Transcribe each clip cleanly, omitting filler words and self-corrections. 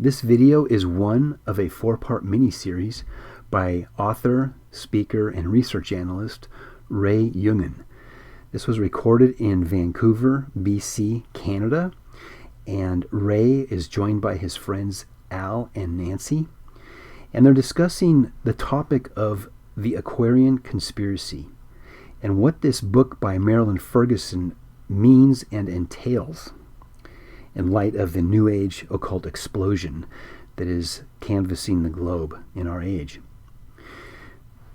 This video is one of a 4-part mini-series by author, speaker, and research analyst Ray Yungen. This was recorded in Vancouver, BC, Canada, and Ray is joined by his friends Al and Nancy, and they're discussing the topic of the Aquarian Conspiracy and what this book by Marilyn Ferguson means and entails in light of the New Age occult explosion that is canvassing the globe in our age.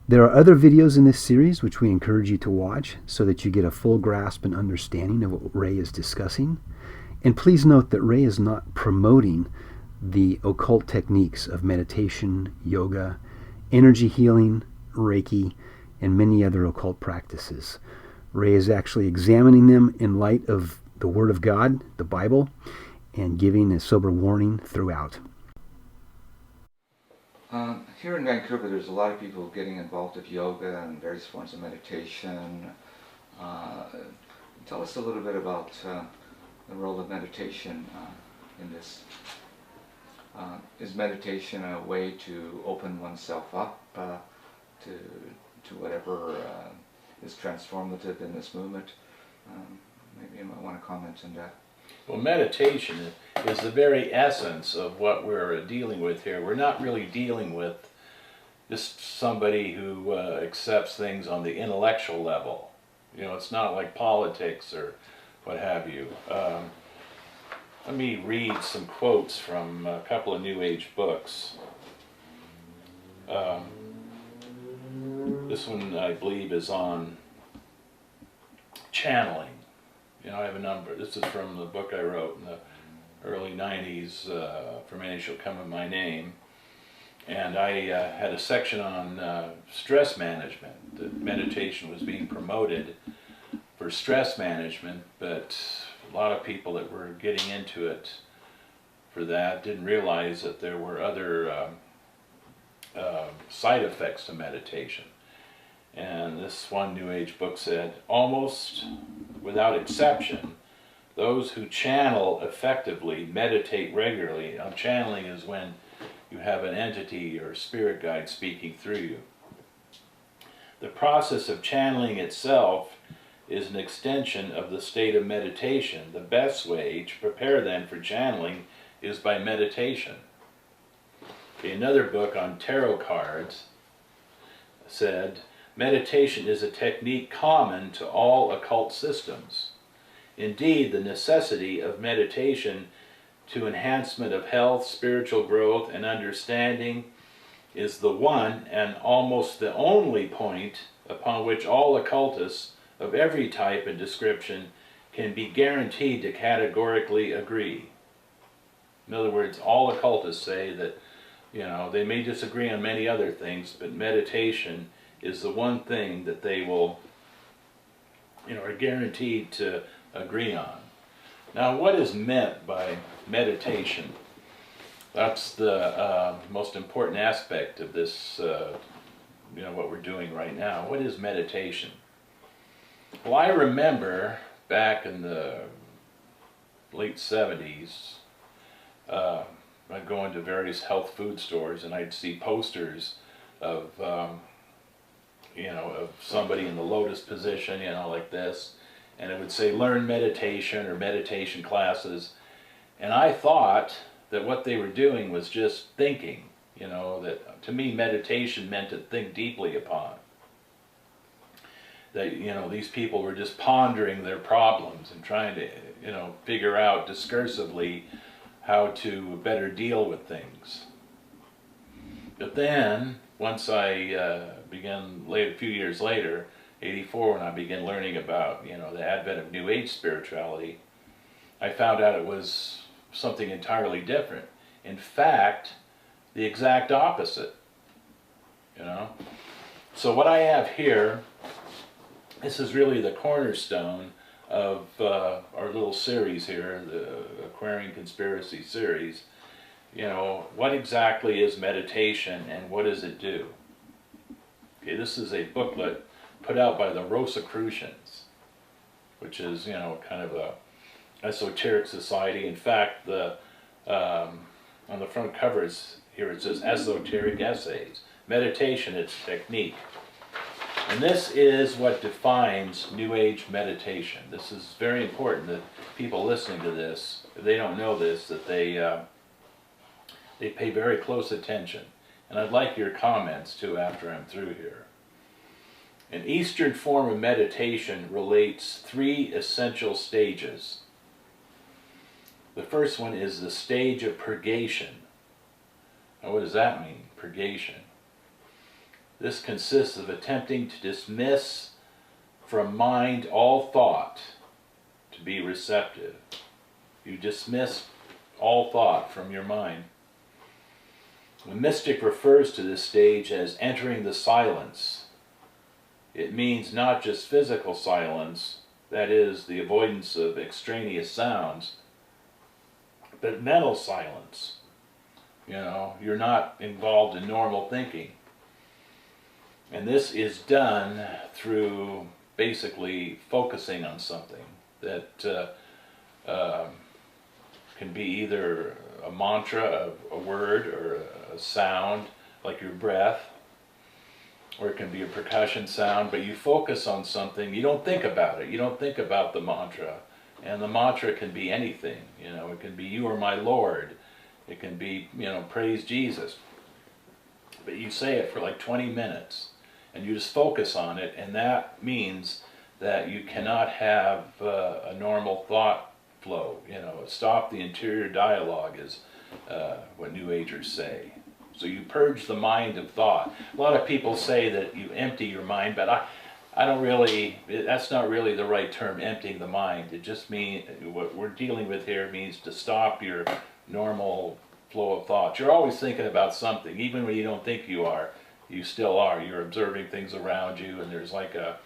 There are other videos in this series which we encourage you to watch so that you get a full grasp and understanding of what Ray is discussing. And please note that Ray is not promoting the occult techniques of meditation, yoga, energy healing, Reiki, and many other occult practices. Ray is actually examining them in light of the Word of God, the Bible, and giving a sober warning throughout. Here in Vancouver, there's a lot of people getting involved with yoga and various forms of meditation. Tell us a little bit about the role of meditation in this. Is meditation a way to open oneself up to whatever is transformative in this movement? Maybe you might want to comment on that. Well, meditation is the very essence of what we're dealing with here. We're not really dealing with just somebody who accepts things on the intellectual level. You know, it's not like politics or what have you. Let me read some quotes from a couple of New Age books. This one, I believe, is on channeling. You know, I have a number. This is from the book I wrote in the early 90s, For Many Shall Come in My Name. And I had a section on stress management, that meditation was being promoted for stress management, but a lot of people that were getting into it for that didn't realize that there were other side effects to meditation. And this one New Age book said, almost without exception, those who channel effectively meditate regularly. Now, channeling is when you have an entity or a spirit guide speaking through you. The process of channeling itself is an extension of the state of meditation. The best way to prepare then for channeling is by meditation. Okay, another book on tarot cards said, meditation is a technique common to all occult systems. Indeed, the necessity of meditation to enhancement of health, spiritual growth, and understanding is the one and almost the only point upon which all occultists of every type and description can be guaranteed to categorically agree. In other words, all occultists say that, you know, they may disagree on many other things, but meditation is the one thing that they will, you know, are guaranteed to agree on. Now, what is meant by meditation? That's the most important aspect of this, you know, what we're doing right now. What is meditation? Well, I remember back in the late 70s, I'd go into various health food stores and I'd see posters of, you know, of somebody in the lotus position, you know, like this, and it would say learn meditation or meditation classes, and I thought that what they were doing was just thinking, you know, that to me meditation meant to think deeply upon. That, you know, these people were just pondering their problems and trying to, you know, figure out discursively how to better deal with things. But then, once I began, a few years later, 84, when I began learning about, you know, the advent of New Age spirituality, I found out it was something entirely different. In fact, the exact opposite, you know. So what I have here, this is really the cornerstone of our little series here, the Aquarian Conspiracy series. You know, what exactly is meditation and what does it do? Okay, this is a booklet put out by the Rosicrucians, which is, you know, kind of a esoteric society. In fact, the On the front cover, here it says Esoteric Essays. Meditation, its technique. And this is what defines New Age meditation. This is very important that people listening to this, if they don't know this, that they pay very close attention. And I'd like your comments too after I'm through here. An Eastern form of meditation relates 3 essential stages. The first one is the stage of purgation. Now, what does that mean, purgation? This consists of attempting to dismiss from mind all thought to be receptive. You dismiss all thought from your mind. The mystic refers to this stage as entering the silence. It means not just physical silence, that is, the avoidance of extraneous sounds, but mental silence. You know, you're not involved in normal thinking. And this is done through basically focusing on something that can be either a mantra, a word, or a sound, like your breath, or it can be a percussion sound, but you focus on something, you don't think about it, you don't think about the mantra. And the mantra can be anything, you know, it can be "You are my Lord," it can be, you know, "Praise Jesus." But you say it for like 20 minutes, and you just focus on it, and that means that you cannot have a normal thought flow, you know, stop the interior dialogue is what New Agers say. So you purge the mind of thought. A lot of people say that you empty your mind, but I don't really, that's not really the right term, emptying the mind. It just means, what we're dealing with here means to stop your normal flow of thought. You're always thinking about something, even when you don't think you are, you still are. You're observing things around you, and there's like a,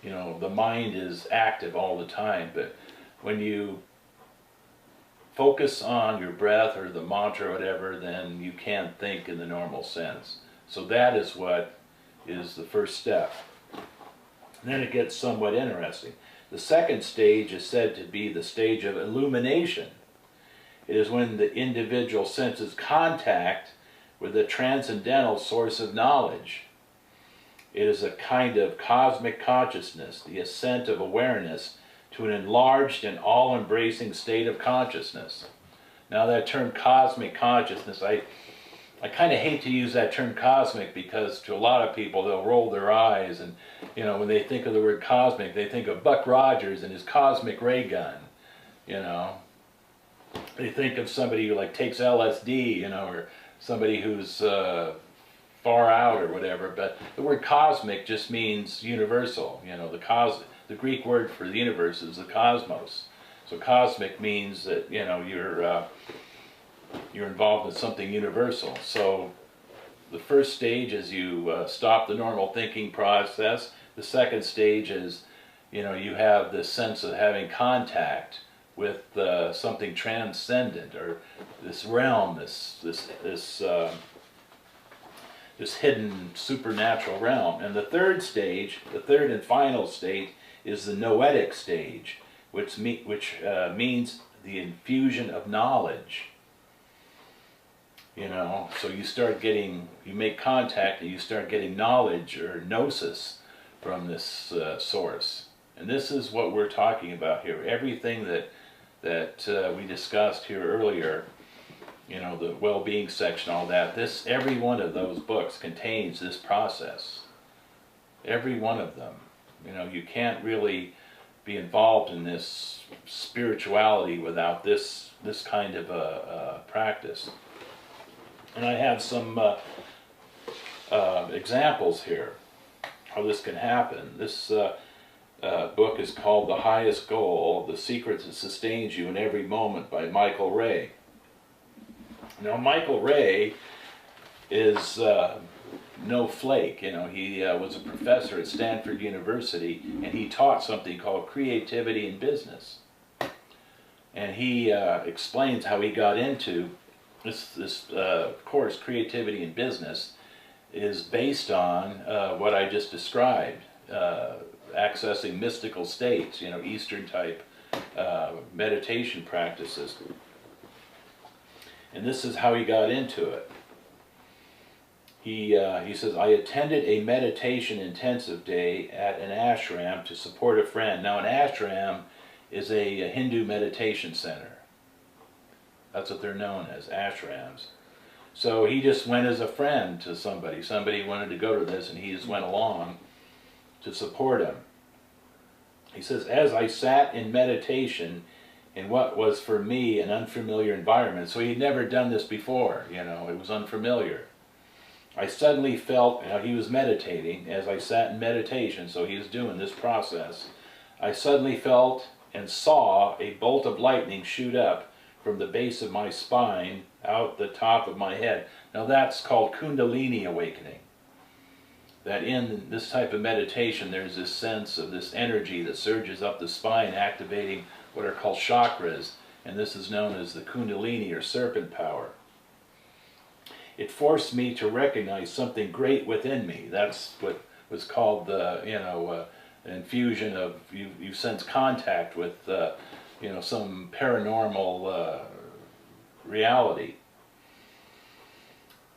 you know, the mind is active all the time. But when you focus on your breath or the mantra or whatever, then you can't think in the normal sense. So that is what is the first step. And then it gets somewhat interesting. The second stage is said to be the stage of illumination. It is when the individual senses contact with a transcendental source of knowledge. It is a kind of cosmic consciousness, the ascent of awareness to an enlarged and all-embracing state of consciousness. Now that term cosmic consciousness, I kind of hate to use that term cosmic, because to a lot of people they'll roll their eyes, and you know, when they think of the word cosmic, they think of Buck Rogers and his cosmic ray gun. You know, they think of somebody who like takes LSD, you know, or somebody who's far out or whatever. But the word cosmic just means universal. You know, the Greek word for the universe is the cosmos. So cosmic means that, you know, you're involved with something universal. So the first stage is you stop the normal thinking process. The second stage is, you know, you have this sense of having contact with something transcendent, or this realm, this hidden supernatural realm. And the third stage, the third and final state, is the noetic stage, which means the infusion of knowledge. You know, so you make contact and you start getting knowledge or gnosis from this source. And this is what we're talking about here. Everything that we discussed here earlier, you know, the well-being section, all that, every one of those books contains this process. Every one of them. You know, you can't really be involved in this spirituality without this kind of a practice. And I have some examples here how this can happen. This book is called The Highest Goal, The Secret That Sustains You in Every Moment by Michael Ray. Now, Michael Ray is no flake. You know, he was a professor at Stanford University, and he taught something called creativity in business. And he explains how he got into this course, creativity in business, is based on what I just described, accessing mystical states, you know, Eastern type meditation practices. And this is how he got into it. He says, I attended a meditation intensive day at an ashram to support a friend. Now an ashram is a Hindu meditation center. That's what they're known as, ashrams. So he just went as a friend to somebody. Somebody wanted to go to this and he just went along to support him. He says, as I sat in meditation in what was for me an unfamiliar environment, so he'd never done this before, you know, it was unfamiliar. I suddenly felt, now he was meditating, as I sat in meditation, so he was doing this process, I suddenly felt and saw a bolt of lightning shoot up from the base of my spine out the top of my head. Now that's called Kundalini awakening. That in this type of meditation there's this sense of this energy that surges up the spine, activating what are called chakras, and this is known as the Kundalini or serpent power. It forced me to recognize something great within me. That's what was called the, infusion of, you sense contact with, some paranormal reality.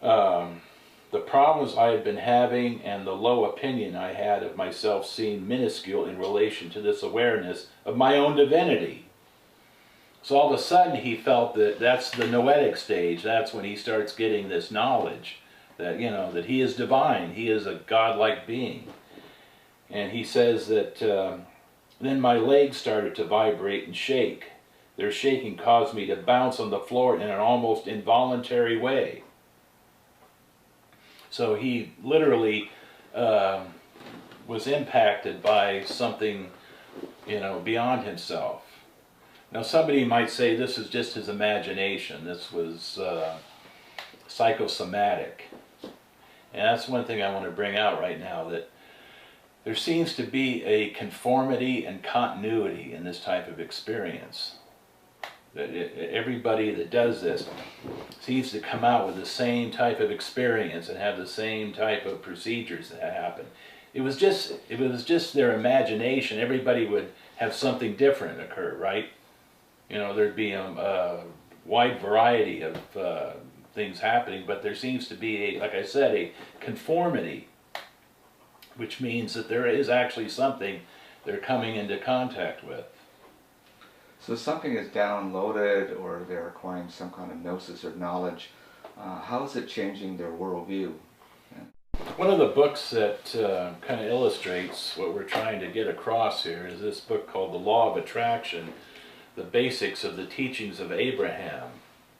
The problems I had been having and the low opinion I had of myself seemed minuscule in relation to this awareness of my own divinity. So all of a sudden he felt that that's the noetic stage. That's when he starts getting this knowledge that, that he is divine. He is a godlike being. And he says that then my legs started to vibrate and shake. Their shaking caused me to bounce on the floor in an almost involuntary way. So he literally was impacted by something, beyond himself. Now somebody might say this is just his imagination. This was psychosomatic. And that's one thing I want to bring out right now, that there seems to be a conformity and continuity in this type of experience. That everybody that does this seems to come out with the same type of experience and have the same type of procedures that happen. It was just their imagination. Everybody would have something different occur, right? There'd be a wide variety of things happening, but there seems to be, like I said, a conformity, which means that there is actually something they're coming into contact with. So something is downloaded, or they're acquiring some kind of gnosis or knowledge. How is it changing their worldview? One of the books that kind of illustrates what we're trying to get across here is this book called The Law of Attraction, The Basics of the Teachings of Abraham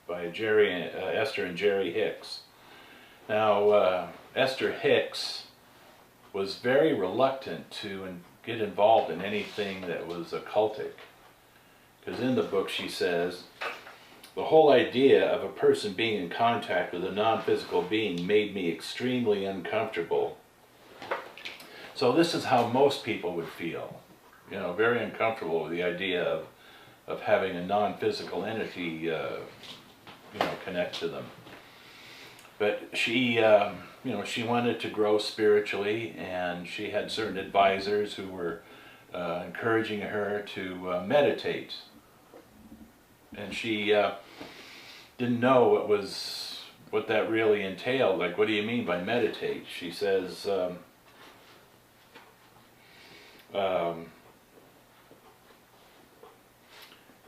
by Esther and Jerry Hicks. Now, Esther Hicks was very reluctant to get involved in anything that was occultic. Because in the book she says, the whole idea of a person being in contact with a non-physical being made me extremely uncomfortable. So this is how most people would feel, very uncomfortable with the idea of having a non-physical entity, connect to them. But she, she wanted to grow spiritually, and she had certain advisors who were encouraging her to meditate. And she didn't know what that really entailed. Like, what do you mean by meditate? She says, I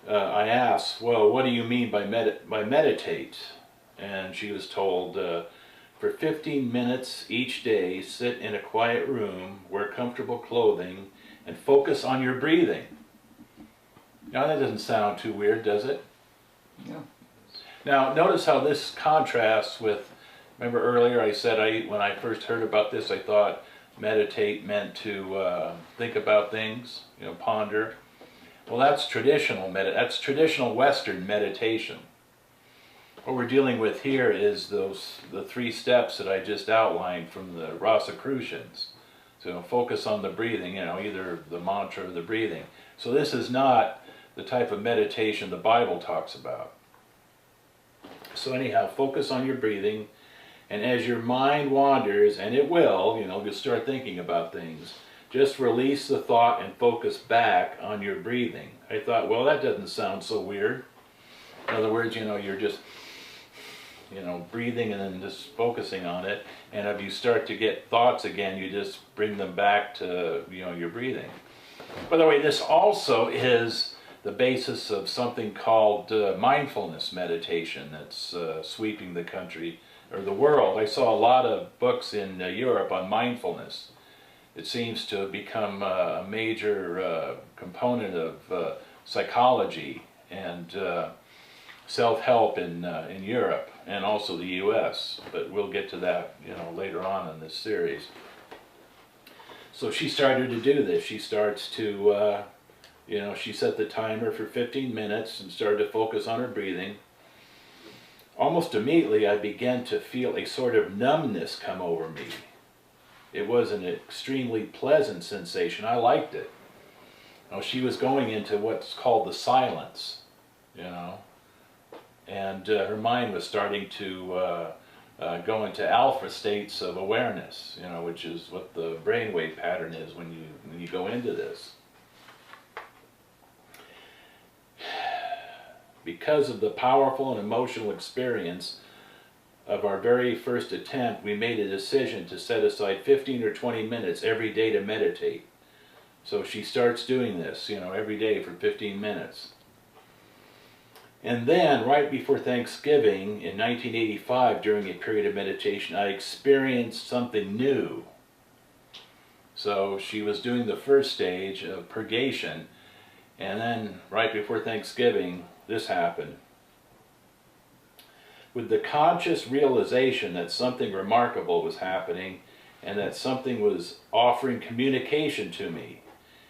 asked, well, what do you mean by meditate? And she was told, for 15 minutes each day, sit in a quiet room, wear comfortable clothing, and focus on your breathing. Now that doesn't sound too weird, does it? No. Now notice how this contrasts with, remember earlier I said when I first heard about this I thought meditate meant to think about things, ponder. Well, that's traditional Western meditation. What we're dealing with here is the 3 steps that I just outlined from the Rosicrucians. So focus on the breathing, either the mantra or the breathing. So this is not the type of meditation the Bible talks about. So anyhow, focus on your breathing, and as your mind wanders, and it will, you'll start thinking about things, just release the thought and focus back on your breathing. I thought, well, that doesn't sound so weird. In other words, you're just you know, breathing and then just focusing on it. And if you start to get thoughts again, you just bring them back to, you know, your breathing. By the way, this also is the basis of something called mindfulness meditation that's sweeping the country or the world. I saw a lot of books in Europe on mindfulness. It seems to have become a major component of psychology and self-help in Europe and also the U.S. But we'll get to that, you know, later on in this series. So she started to do this. She starts to, you know, she set the timer for 15 minutes and started to focus on her breathing. Almost immediately, I began to feel a sort of numbness come over me. It was an extremely pleasant sensation. I liked it. You know, she was going into what's called the silence, you know, and her mind was starting to go into alpha states of awareness, you know, which is what the brainwave pattern is when you go into this. Because of the powerful and emotional experience of our very first attempt, we made a decision to set aside 15 or 20 minutes every day to meditate. So she starts doing this, you know, every day for 15 minutes. And then, right before Thanksgiving in 1985, during a period of meditation, I experienced something new. So she was doing the first stage of purgation, and then right before Thanksgiving, this happened. With the conscious realization that something remarkable was happening and that something was offering communication to me,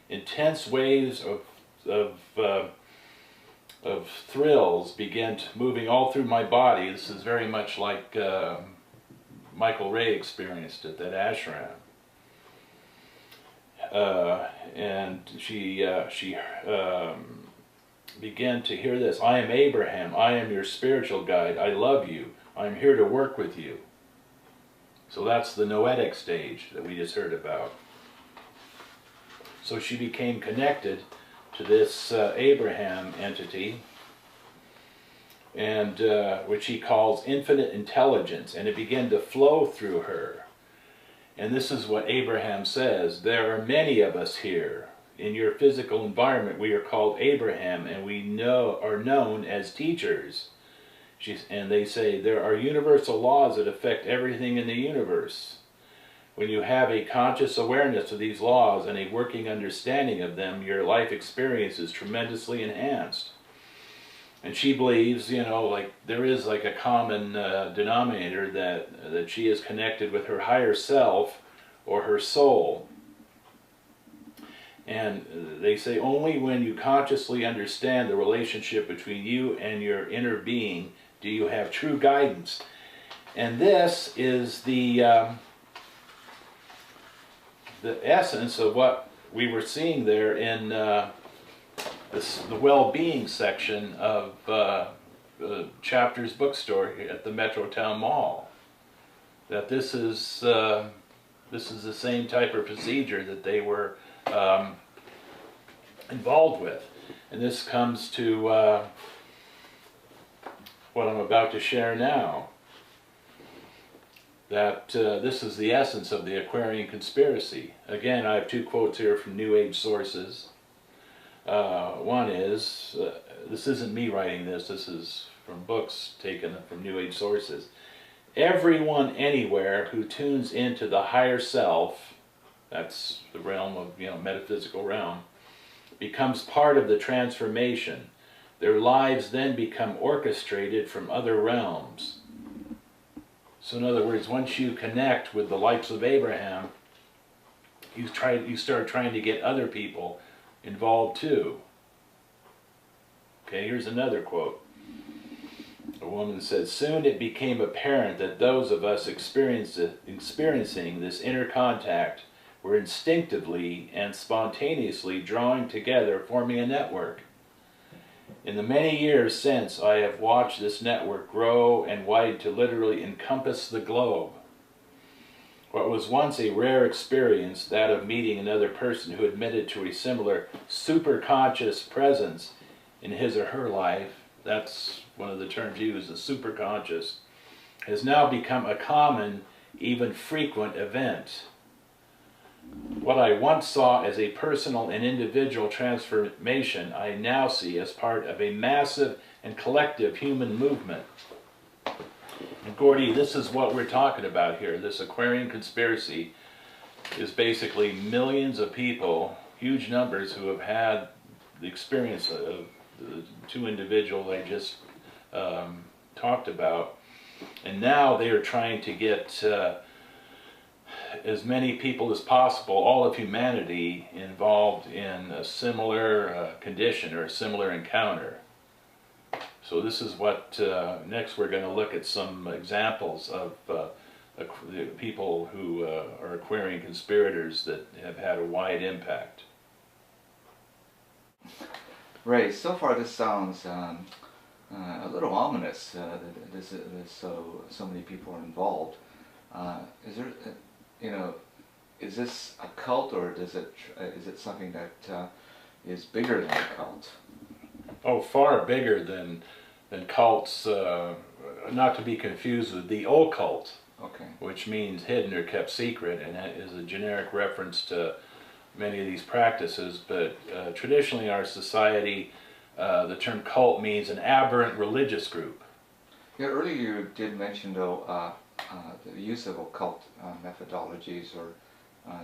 intense waves of thrills began moving all through my body. This is very much like Michael Ray experienced at that ashram. And she began to hear this. I am Abraham. I am your spiritual guide. I love you. I am here to work with you. So that's the noetic stage that we just heard about. So she became connected to this Abraham entity, and which he calls infinite intelligence, and it began to flow through her. And this is what Abraham says: there are many of us here. In your physical environment, we are called Abraham, and we are known as teachers. And they say there are universal laws that affect everything in the universe. When you have a conscious awareness of these laws and a working understanding of them, your life experience is tremendously enhanced. And she believes, you know, like there is like a common denominator that she is connected with her higher self or her soul. And they say only when you consciously understand the relationship between you and your inner being do you have true guidance. And this is the essence of what we were seeing there in the well-being section of Chapter's bookstore at the Metrotown Mall. That this is the same type of procedure that they were involved with. And this comes to what I'm about to share now. That this is the essence of the Aquarian Conspiracy. Again, I have two quotes here from New Age sources. One is, this isn't me writing this is from books taken from New Age sources. Everyone anywhere who tunes into the higher self, that's the realm of, you know, metaphysical realm, becomes part of the transformation. Their lives then become orchestrated from other realms. So in other words, once you connect with the likes of Abraham, you start trying to get other people involved too. Okay, here's another quote. A woman said, soon it became apparent that those of us experiencing this inner contact were instinctively and spontaneously drawing together, forming a network. In the many years since, I have watched this network grow and widen to literally encompass the globe. What was once a rare experience, that of meeting another person who admitted to a similar superconscious presence in his or her life, that's one of the terms used, the superconscious, has now become a common, even frequent event. What I once saw as a personal and individual transformation, I now see as part of a massive and collective human movement. And Gordy, this is what we're talking about here. This Aquarian Conspiracy is basically millions of people, huge numbers, who have had the experience of the two individuals I just talked about. And now they are trying to get as many people as possible, all of humanity, involved in a similar condition or a similar encounter. So this is what, next we're going to look at some examples of the people who are Aquarian conspirators that have had a wide impact. Right, so far this sounds a little ominous, that so many people are involved. Is there, is this a cult, or is it something that is bigger than a cult? Oh, far bigger than cults, not to be confused with the occult, okay, which means hidden or kept secret, and that is a generic reference to many of these practices. But traditionally in our society, the term cult means an aberrant religious group. Yeah, earlier you did mention, though, the use of occult methodologies or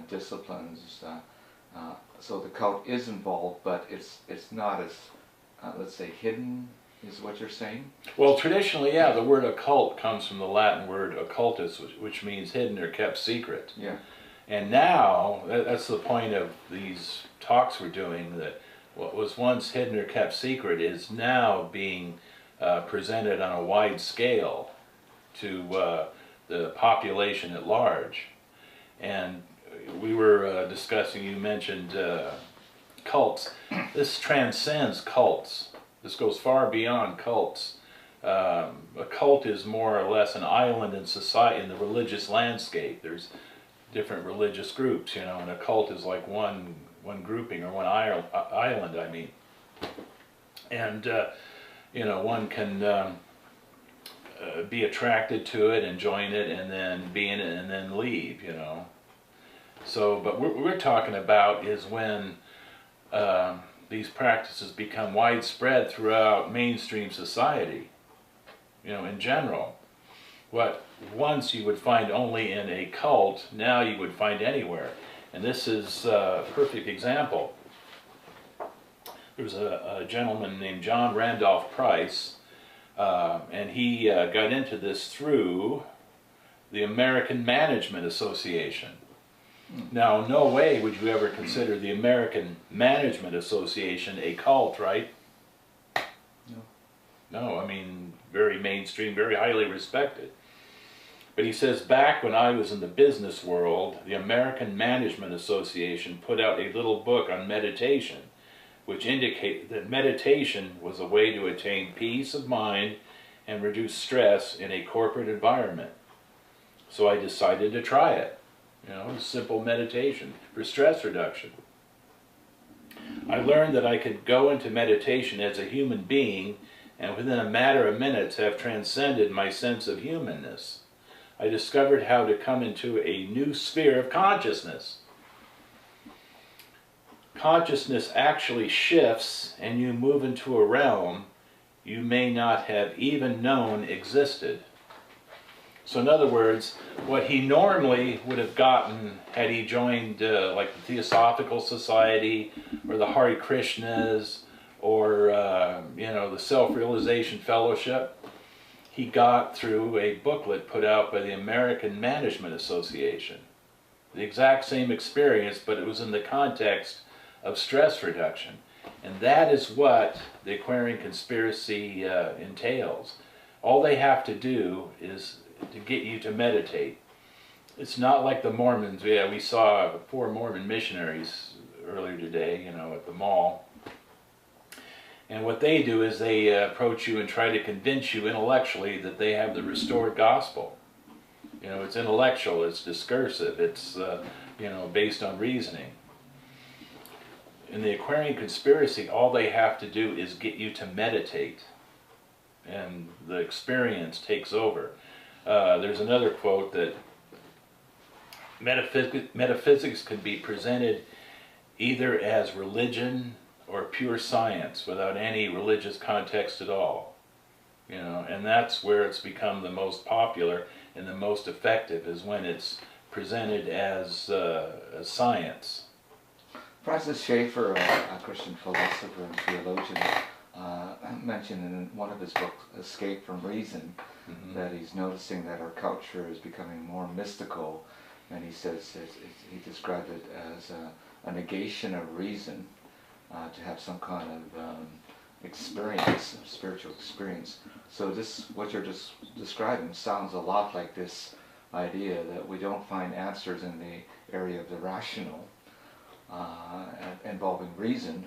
disciplines. So the cult is involved, but it's not as, let's say, hidden, is what you're saying? Well, traditionally, yeah, the word occult comes from the Latin word occultus, which means hidden or kept secret. Yeah. And now, that's the point of these talks we're doing, that what was once hidden or kept secret is now being presented on a wide scale to the population at large. And we were discussing, you mentioned cults. This transcends cults. This goes far beyond cults. A cult is more or less an island in society, in the religious landscape. There's different religious groups, and a cult is like one grouping, or one island, I mean. And, one can be attracted to it and join it and then be in it and then leave, So, but what we're talking about is when these practices become widespread throughout mainstream society, in general. What once you would find only in a cult, now you would find anywhere. And this is a perfect example. There was a gentleman named John Randolph Price, and he got into this through the American Management Association. Now, no way would you ever consider the American Management Association a cult, right? No. No, I mean, very mainstream, very highly respected. But he says, back when I was in the business world, the American Management Association put out a little book on meditation, which indicated that meditation was a way to attain peace of mind and reduce stress in a corporate environment. So I decided to try it. Simple meditation for stress reduction. I learned that I could go into meditation as a human being and within a matter of minutes have transcended my sense of humanness. I discovered how to come into a new sphere of consciousness. Consciousness actually shifts and you move into a realm you may not have even known existed. So in other words, what he normally would have gotten had he joined like the Theosophical Society or the Hare Krishnas or the Self-Realization Fellowship, he got through a booklet put out by the American Management Association. The exact same experience, but it was in the context of stress reduction. And that is what the Aquarian Conspiracy entails. All they have to do is to get you to meditate. It's not like the Mormons. Yeah, we saw 4 Mormon missionaries earlier today, at the mall. And what they do is they approach you and try to convince you intellectually that they have the restored gospel. It's intellectual, it's discursive, it's based on reasoning. In the Aquarian Conspiracy, all they have to do is get you to meditate, and the experience takes over. There's another quote that metaphysics could be presented either as religion or pure science without any religious context at all. You know, and that's where it's become the most popular and the most effective, is when it's presented as science. Francis Schaeffer, a Christian philosopher and theologian, mentioned in one of his books, Escape from Reason, that he's noticing that our culture is becoming more mystical, and he says he described it as a negation of reason, to have some kind of experience, spiritual experience. So this, what you're just describing, sounds a lot like this idea that we don't find answers in the area of the rational, involving reason,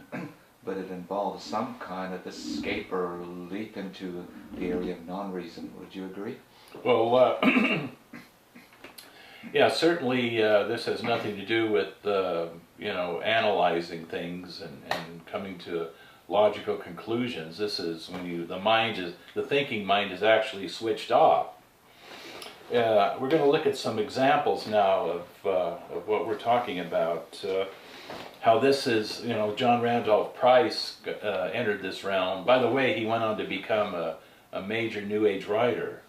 but it involves some kind of escape or leap into the area of non-reason. Would you agree? Well, yeah, certainly this has nothing to do with you know, analyzing things and coming to logical conclusions. This is when the thinking mind is actually switched off. We're going to look at some examples now of what we're talking about. How this is, you know, John Randolph Price entered this realm. By the way, he went on to become a major New Age writer,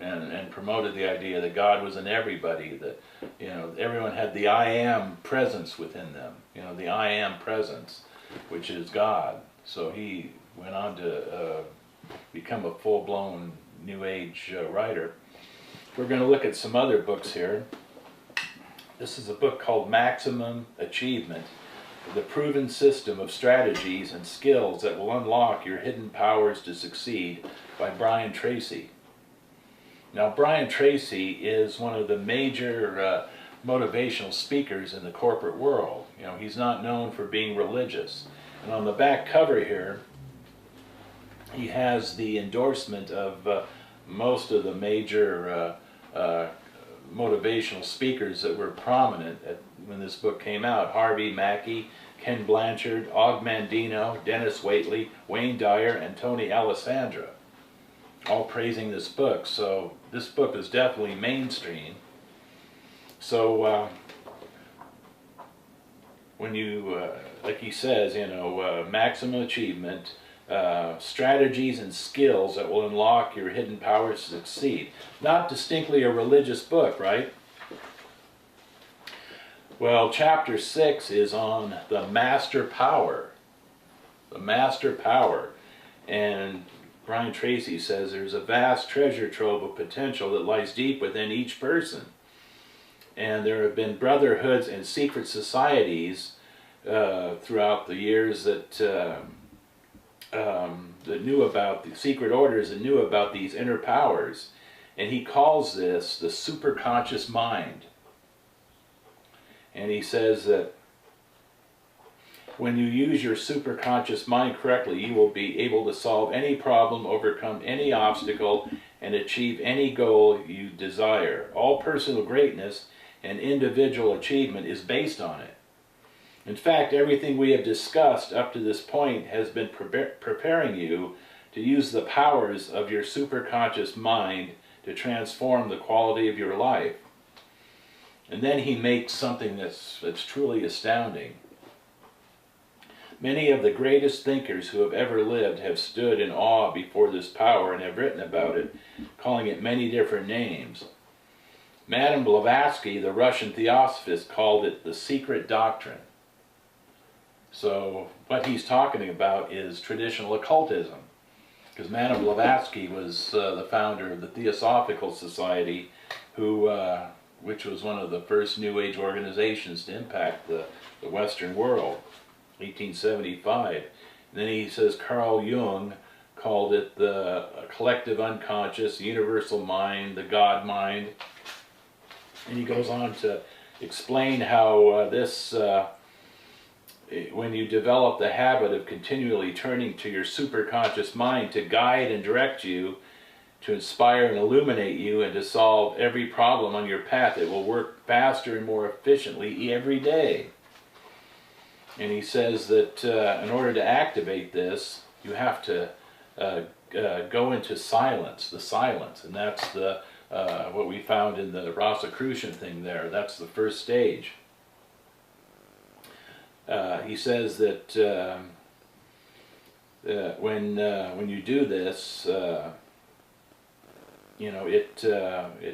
and promoted the idea that God was in everybody, that, you know, everyone had the I am presence within them, you know, the I am presence, which is God. So he went on to become a full-blown New Age writer. We're going to look at some other books here. This is a book called Maximum Achievement, The Proven System of Strategies and Skills That Will Unlock Your Hidden Powers to Succeed, by Brian Tracy. Now, Brian Tracy is one of the major motivational speakers in the corporate world. You know, he's not known for being religious. And on the back cover here, he has the endorsement of most of the major motivational speakers that were prominent when this book came out. Harvey Mackey, Ken Blanchard, Og Mandino, Dennis Waitley, Wayne Dyer, and Tony Alessandra, all praising this book. So this book is definitely mainstream. So when you, like he says, you know, maximum achievement, strategies and skills that will unlock your hidden powers to succeed. Not distinctly a religious book, right? Well, chapter 6 is on the master power. The master power. And Brian Tracy says there's a vast treasure trove of potential that lies deep within each person. And there have been brotherhoods and secret societies throughout the years that knew about the secret orders and knew about these inner powers. And he calls this the superconscious mind. And he says that when you use your superconscious mind correctly, you will be able to solve any problem, overcome any obstacle, and achieve any goal you desire. All personal greatness and individual achievement is based on it. In fact, everything we have discussed up to this point has been preparing you to use the powers of your superconscious mind to transform the quality of your life. And then he makes something that's truly astounding. Many of the greatest thinkers who have ever lived have stood in awe before this power and have written about it, calling it many different names. Madame Blavatsky, the Russian theosophist, called it the secret doctrine. So what he's talking about is traditional occultism, because Madame Blavatsky was the founder of the Theosophical Society, which was one of the first New Age organizations to impact the Western world, 1875. And then he says Carl Jung called it the collective unconscious, universal mind, the God mind. And he goes on to explain how when you develop the habit of continually turning to your superconscious mind to guide and direct you, to inspire and illuminate you, and to solve every problem on your path, it will work faster and more efficiently every day. And he says that in order to activate this, you have to go into silence, and that's the what we found in the Rosicrucian thing there. That's the first stage. He says that when you do this, you know, it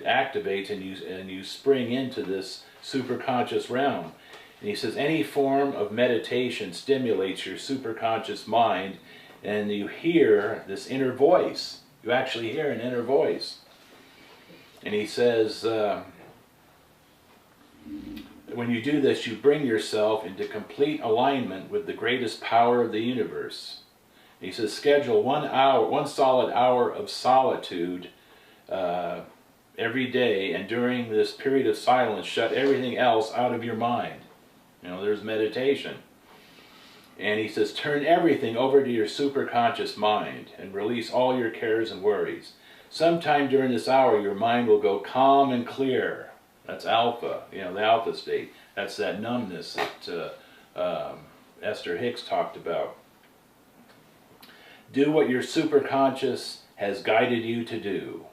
activates and you spring into this superconscious realm. And he says any form of meditation stimulates your superconscious mind, and you hear this inner voice. You actually hear an inner voice. And he says, when you do this, you bring yourself into complete alignment with the greatest power of the universe. And he says, schedule 1 hour, 1 solid hour of solitude every day, and during this period of silence, shut everything else out of your mind. You know, there's meditation. And he says, turn everything over to your superconscious mind and release all your cares and worries. Sometime during this hour, your mind will go calm and clear. That's alpha, you know, the alpha state. That's that numbness that Esther Hicks talked about. Do what your superconscious has guided you to do.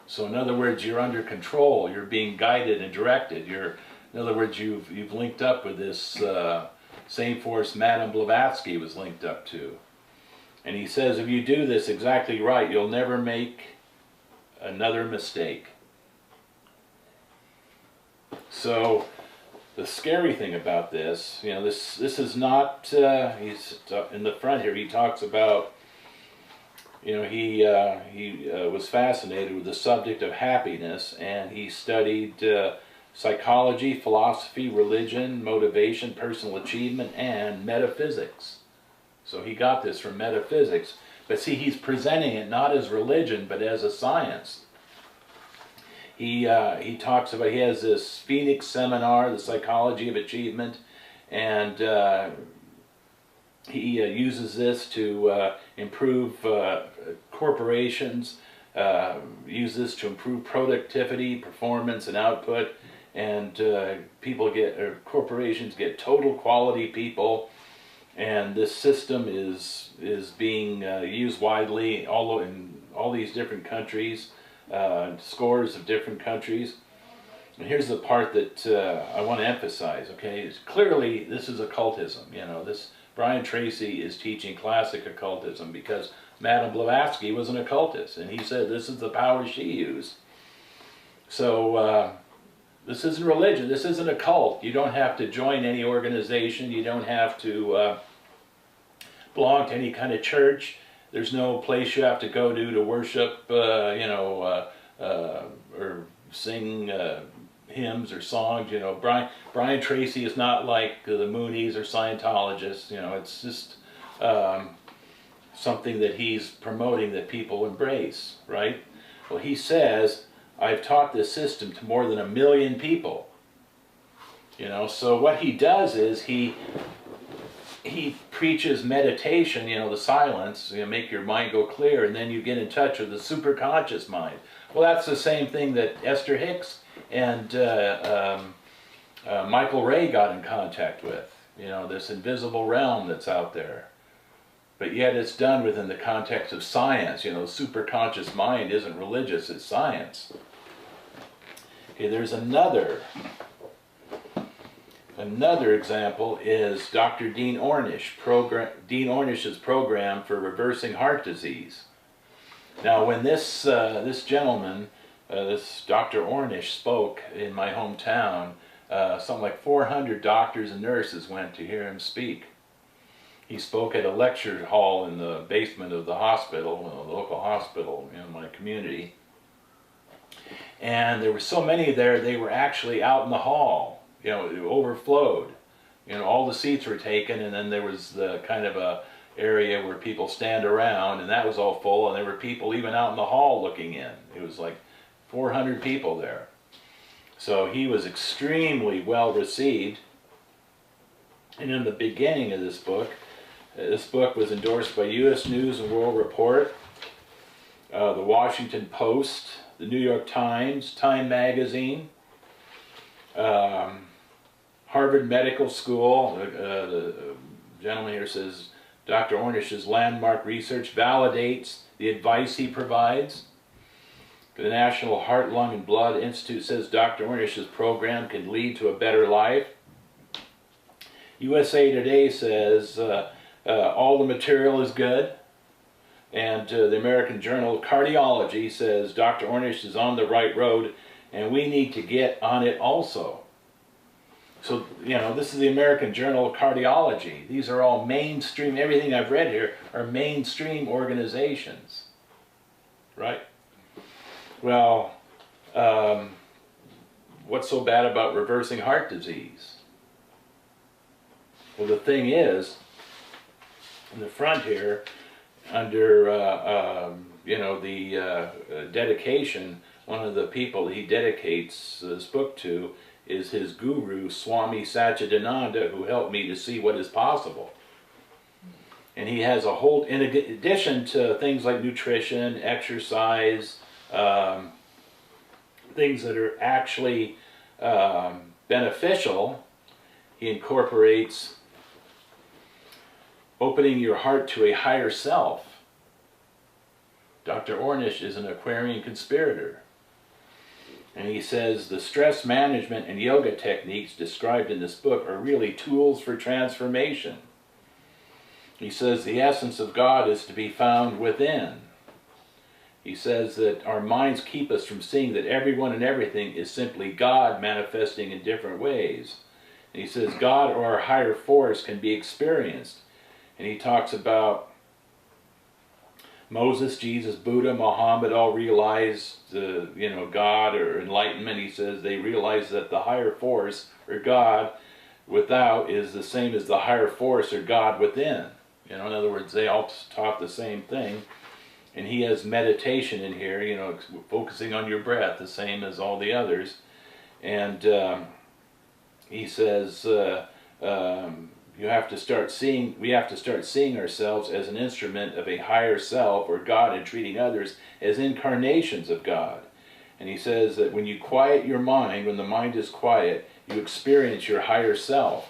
So in other words, you're under control. You're being guided and directed. In other words, you've linked up with this same force Madame Blavatsky was linked up to. And he says, if you do this exactly right, you'll never make another mistake. So the scary thing about this, you know, this is not, he's in the front here, he talks about, you know, he was fascinated with the subject of happiness, and he studied psychology, philosophy, religion, motivation, personal achievement, and metaphysics. So he got this from metaphysics. But see, he's presenting it not as religion, but as a science. He talks about, he has this Phoenix seminar, the psychology of achievement, and he uses this to improve corporations, use this to improve productivity, performance, and output, and corporations get total quality people, and this system is being used widely in all these different countries, scores of different countries. And here's the part that I want to emphasize. Okay, clearly this is occultism. You know, this Brian Tracy is teaching classic occultism because Madame Blavatsky was an occultist, and he said this is the power she used. So this isn't religion. This isn't a cult. You don't have to join any organization. You don't have to belong to any kind of church. There's no place you have to go to worship, you know, or sing hymns or songs. You know, Brian Tracy is not like the Moonies or Scientologists. You know, it's just something that he's promoting that people embrace, right? Well, he says, I've taught this system to more than 1 million people. You know, so what he does is he preaches meditation, you know, the silence, you know, make your mind go clear, and then you get in touch with the superconscious mind. Well, that's the same thing that Esther Hicks and Michael Ray got in contact with, you know, this invisible realm that's out there. But yet it's done within the context of science. You know, the superconscious mind isn't religious, it's science. Okay, there's another example is Dr. Dean Ornish's program for reversing heart disease. Now, when this gentleman, this Dr. Ornish, spoke in my hometown, something like 400 doctors and nurses went to hear him speak. He spoke at a lecture hall in the basement of the hospital, the local hospital in my community. And there were so many there, they were actually out in the hall. You know, it overflowed. You know, all the seats were taken, and then there was the kind of a area where people stand around, and that was all full, and there were people even out in the hall looking in. It was like 400 people there. So he was extremely well received. And in the beginning of this book was endorsed by U.S. News and World Report, the Washington Post, the New York Times, Time Magazine, Harvard Medical School. The gentleman here says, Dr. Ornish's landmark research validates the advice he provides. The National Heart, Lung, and Blood Institute says Dr. Ornish's program can lead to a better life. USA Today says all the material is good. And the American Journal of Cardiology says Dr. Ornish is on the right road and we need to get on it also. So, you know, this is the American Journal of Cardiology. These are all mainstream, everything I've read here are mainstream organizations, right? Well, what's so bad about reversing heart disease? Well, the thing is, in the front here, under, you know, the dedication, one of the people he dedicates this book to is his guru, Swami Satchidananda, who helped me to see what is possible. And he has a whole, in addition to things like nutrition, exercise, things that are actually beneficial, he incorporates opening your heart to a higher self. Dr. Ornish is an Aquarian conspirator. And he says the stress management and yoga techniques described in this book are really tools for transformation. He says the essence of God is to be found within. He says that our minds keep us from seeing that everyone and everything is simply God manifesting in different ways. And he says God or our higher force can be experienced. And he talks about Moses, Jesus, Buddha, Muhammad all realized, you know, God or enlightenment. He says they realized that the higher force or God without is the same as the higher force or God within. You know, in other words, they all taught the same thing. And he has meditation in here, you know, focusing on your breath, the same as all the others. And he says we have to start seeing ourselves as an instrument of a higher self or God, and treating others as incarnations of God. And he says that when you quiet your mind, when the mind is quiet, you experience your higher self.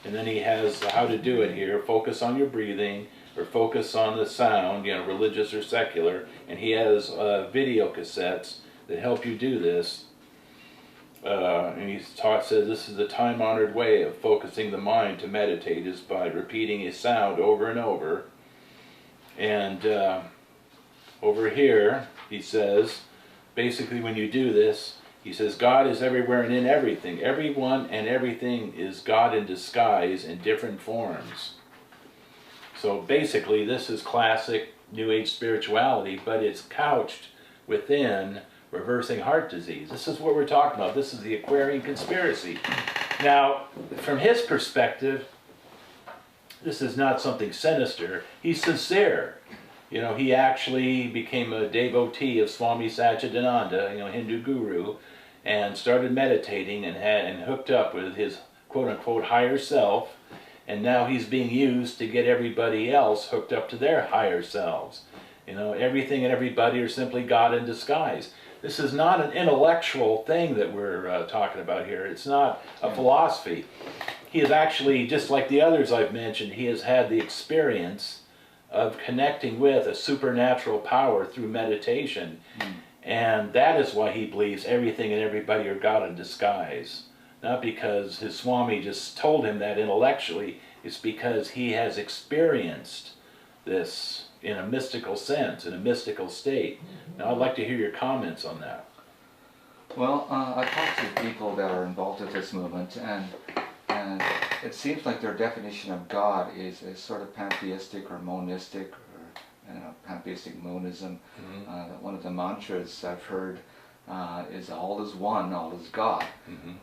And then he has how to do it here. Focus on your breathing, or focus on the sound, you know, religious or secular. And he has video cassettes that help you do this. And he says this is the time-honored way of focusing the mind to meditate is by repeating a sound over and over. And over here, he says, basically when you do this, he says God is everywhere and in everything. Everyone and everything is God in disguise in different forms. So basically this is classic New Age spirituality, but it's couched within reversing heart disease. This is what we're talking about. This is the Aquarian Conspiracy. Now, from his perspective, this is not something sinister. He's sincere. You know, he actually became a devotee of Swami Satchidananda, you know, Hindu guru, and started meditating and hooked up with his quote-unquote higher self, and now he's being used to get everybody else hooked up to their higher selves. You know, everything and everybody are simply God in disguise. This is not an intellectual thing that we're talking about here. It's not a philosophy. He is actually, just like the others I've mentioned, he has had the experience of connecting with a supernatural power through meditation. And that is why he believes everything and everybody are God in disguise. Not because his Swami just told him that intellectually. It's because he has experienced this in a mystical sense, in a mystical state. Now I'd like to hear your comments on that. Well, I've talked to people that are involved with this movement, and it seems like their definition of God is a sort of pantheistic or monistic, or pantheistic monism. One of the mantras I've heard is all is one, all is God.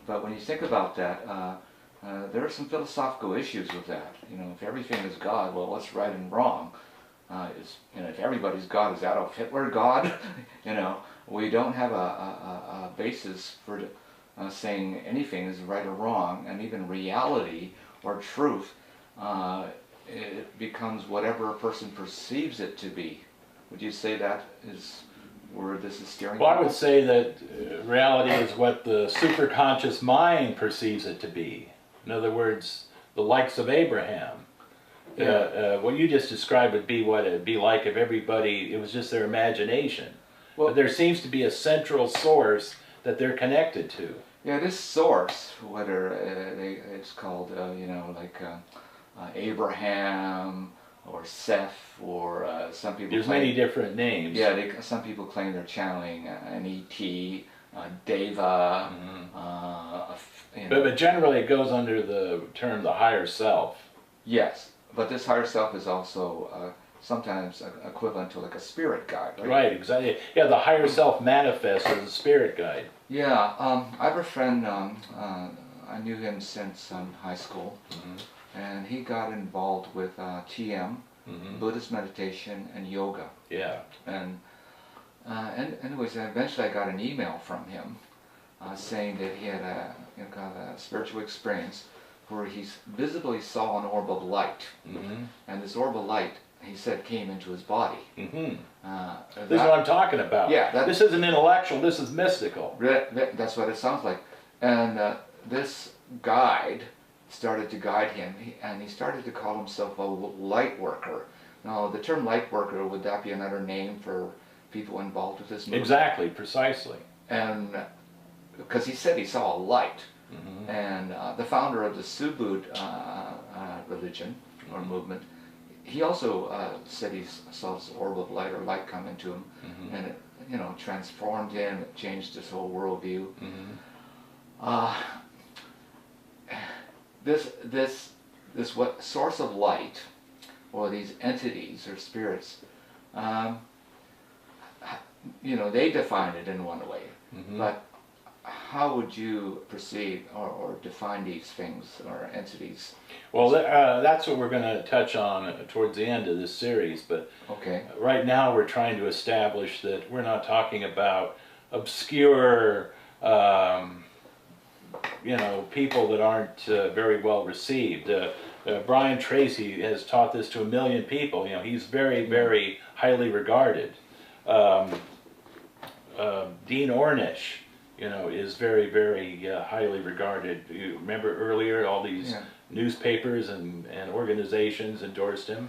But when you think about that, there are some philosophical issues with that. You know, if everything is God, well, what's right and wrong? You know, if everybody's God, is Adolf Hitler God? You know, we don't have a basis for saying anything is right or wrong, and even reality or truth, it becomes whatever a person perceives it to be. Would you say that is where this is steering? Well, I would say that reality is what the superconscious mind perceives it to be. In other words, the likes of Abraham. What you just described would be what it'd be like if everybody, it was just their imagination. Well, but there seems to be a central source that they're connected to. Yeah, this source, whether it's called, like Abraham or Seth, or some people. There's many different names. Yeah, some people claim they're channeling an ET, Deva. But generally, it goes under the term the higher self. Yes, but this higher self is also sometimes equivalent to like a spirit guide, right? Right, exactly. Yeah, the higher self manifests as a spirit guide. Yeah, I have a friend, I knew him since high school, and he got involved with TM, Buddhist meditation, and yoga. Yeah. And anyways, eventually I got an email from him saying that he had got a spiritual experience where he visibly saw an orb of light, and this orb of light, he said, came into his body. This is what I'm talking about. Yeah, this isn't intellectual, this is mystical. That's what it sounds like. And this guide started to guide him, and he started to call himself a light worker. Now, the term light worker, would that be another name for people involved with this movement? Exactly, precisely. And because he said he saw a light. And the founder of the Subud religion or movement, he also said he saw this orb of light or light come into him, and it, transformed him. It changed his whole worldview. This what source of light, or these entities or spirits, they define it in one way, but how would you perceive or define these things or entities? Well, that's what we're going to touch on towards the end of this series, but okay. Right now we're trying to establish that we're not talking about obscure, people that aren't very well received. Brian Tracy has taught this to 1 million people. He's very, very highly regarded. Dean Ornish, is very, very highly regarded. You remember earlier all these newspapers and organizations endorsed him.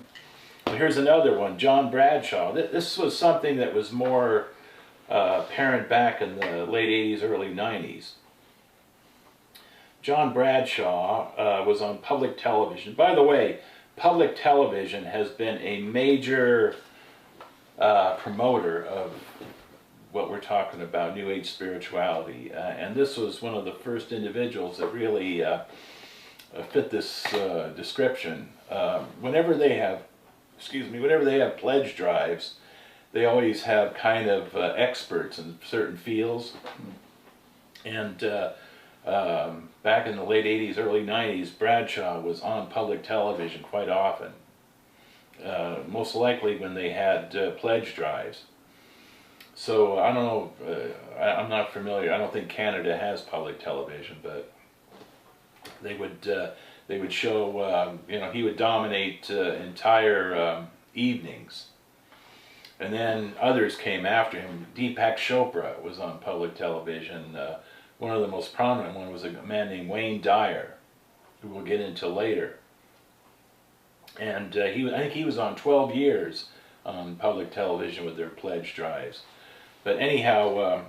Well, here's another one, John Bradshaw. This was something that was more apparent back in the late 80s, early 90s. John Bradshaw was on public television. By the way, public television has been a major promoter of what we're talking about, New Age spirituality, and this was one of the first individuals that really fit this description. Whenever they have pledge drives, they always have kind of experts in certain fields, and back in the late 80s, early 90s, Bradshaw was on public television quite often, most likely when they had pledge drives. So I don't know, I'm not familiar. I don't think Canada has public television, but they would show. He would dominate entire evenings, and then others came after him. Deepak Chopra was on public television. One of the most prominent one was a man named Wayne Dyer, who we'll get into later. And I think he was on 12 years on public television with their pledge drives. But anyhow,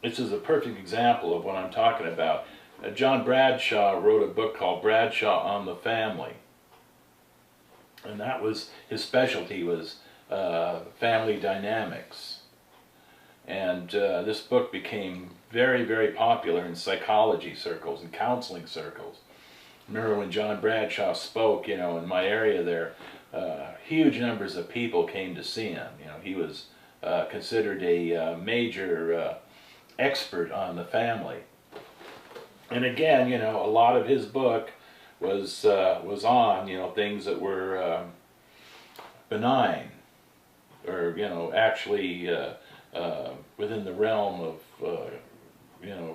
this is a perfect example of what I'm talking about. John Bradshaw wrote a book called Bradshaw on the Family. And that was, his specialty was family dynamics. And this book became very, very popular in psychology circles and counseling circles. Remember when John Bradshaw spoke, in my area there, huge numbers of people came to see him. He was considered a major expert on the family. And again, a lot of his book was on, things that were benign, or, actually within the realm of,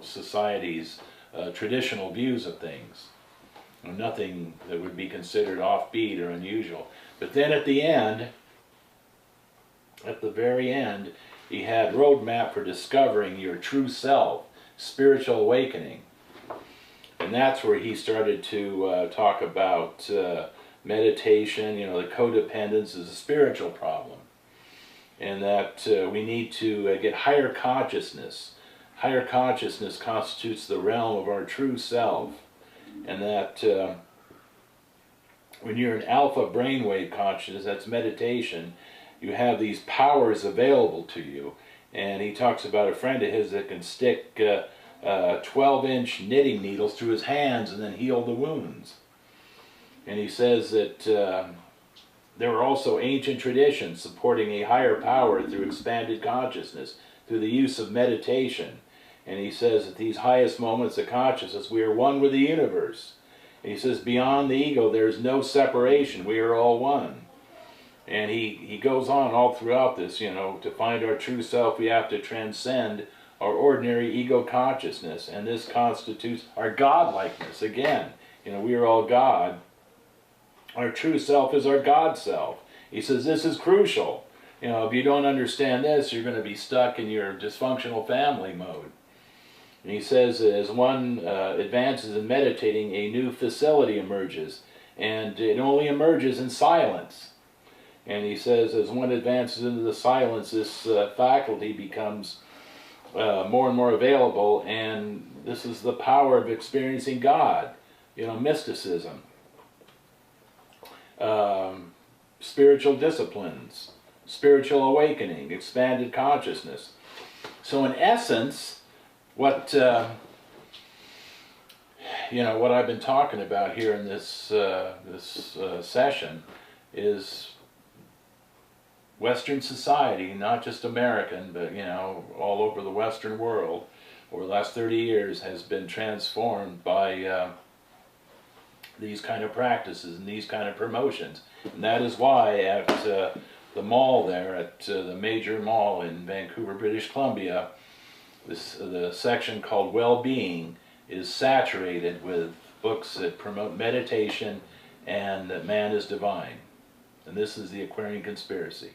society's traditional views of things. Nothing that would be considered offbeat or unusual. But then at the very end, he had roadmap for discovering your true self, spiritual awakening. And that's where he started to talk about meditation, you know, the codependence is a spiritual problem. And that we need to get higher consciousness. Higher consciousness constitutes the realm of our true self. And that when you're in alpha brainwave consciousness, that's meditation, you have these powers available to you. And he talks about a friend of his that can stick 12-inch knitting needles through his hands and then heal the wounds. And he says that there are also ancient traditions supporting a higher power through expanded consciousness, through the use of meditation. And he says that these highest moments of consciousness, we are one with the universe. And he says beyond the ego there is no separation, we are all one. And he goes on all throughout this, you know, to find our true self we have to transcend our ordinary ego consciousness, and this constitutes our godlikeness. Again, you know, we are all God. Our true self is our God self. He says this is crucial. You know, if you don't understand this, you're going to be stuck in your dysfunctional family mode. And he says as one advances in meditating, a new facility emerges, and it only emerges in silence. And he says as one advances into the silence, this faculty becomes more and more available, and this is the power of experiencing God. You know, mysticism, spiritual disciplines, spiritual awakening, expanded consciousness. So in essence, what you know, what I've been talking about here in this session is Western society, not just American, but you know, all over the Western world, over the last 30 years, has been transformed by these kind of practices and these kind of promotions. And that is why at the mall there, at the major mall in Vancouver, British Columbia, the section called Well-Being is saturated with books that promote meditation and that man is divine. And this is the Aquarian Conspiracy.